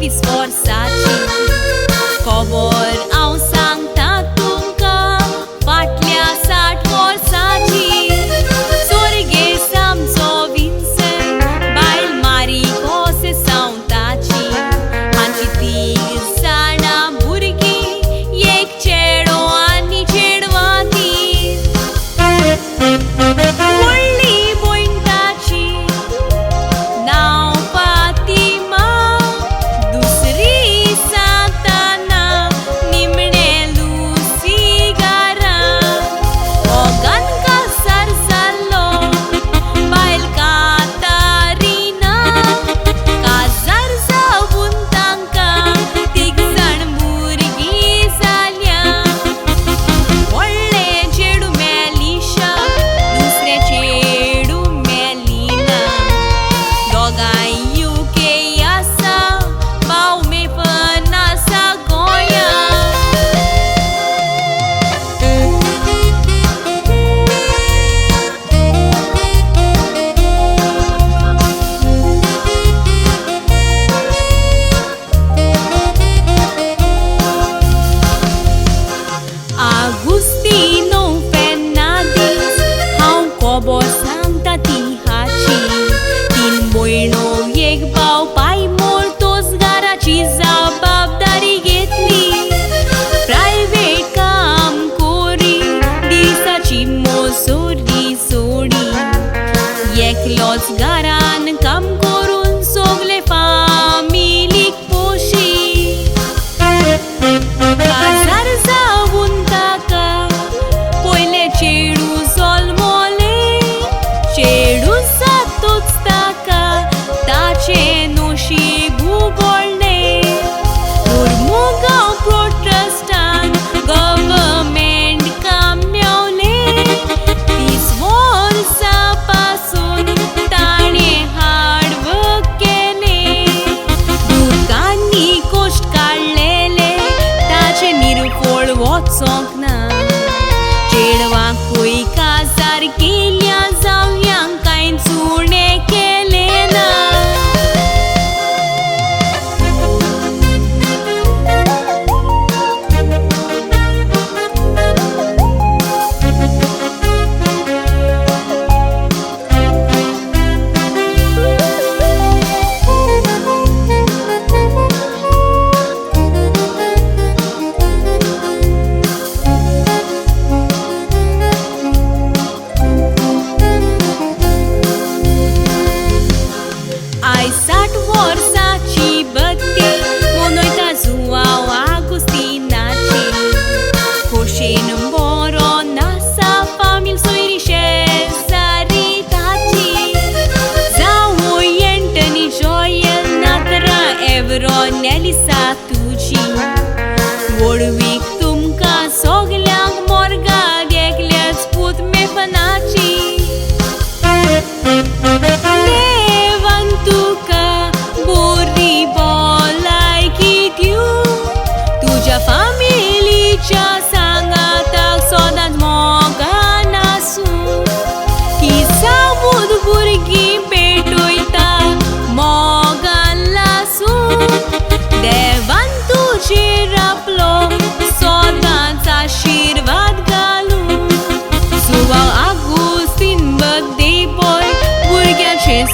विस्फोर्साची खबर हांव सांगता तुमकां फाटल्या 60 वर्साची सोर्गेस्त आमचो विन्सेंट बायल मारी कोसे सावंताची हांची 3 जाणां भुरगीं एक चेडो आनी चेडवां तीं व्हडली भयण ताची नांव फातिमा दुसरी सांताना निमणे लुसी घरांत ओगान कासार जाल्लो बायल कातारिना काजार जावून तांकां 3 जाण भुरगीं जाल्या व्हडलें चेडू मेलिशा दुसरें चेडू मेलिना दोगांय UK आसा भाव मेपण आसा गोंयांत Agustino Fernandes हांव खबर सांगता ती हाची 3 भयणो एक भाव पायमोल तोसगाराची जबाबदारी घेतली प्रायवेट काम कोरी दिसाची मजुरी सोडी एकलोच घरान काम करून सगले फामिलीक पोशी काजार जावून ताका पयले चेडू जल्मले चेडू जातूच ताका ताचे नशीब उगडलें मुरमुगांव प्रोटेस्टांत गव्हर्मेंट काम मेवलें 30 वर्सां पासून ताणें हार्ड वर्क केलें दुखांनी कश्ट काडलेले ताचे निरफळ वचोंक ना चेडवाकूय काजार केल्या जावयांक कांयच उणें केलें ना आयज 60 वर्साची बत्ती मनयता जुआंव आगुस्तिनाची खोशेन बरो नासा फामील सोयरी शेजारी ताची जावं एंटनी जॉयल नात्रा एवरोन एलिसा तुजी वडवीक तुमकां सगल्यांक मोरगाक एकल्याच पूत मेपनाची देवान तुका बरी भलायकी दिवं तुज्या फामिलीच्या सांगाताक सदांच मोगान आसूं ही सामूद भुरगीं पेटयता मोगान लासूं देवान तुजेर आपलो सदांच आशिर्वाद घालूं जुआंव आगुस्तीन बर्थडे बॉय भुरग्याचें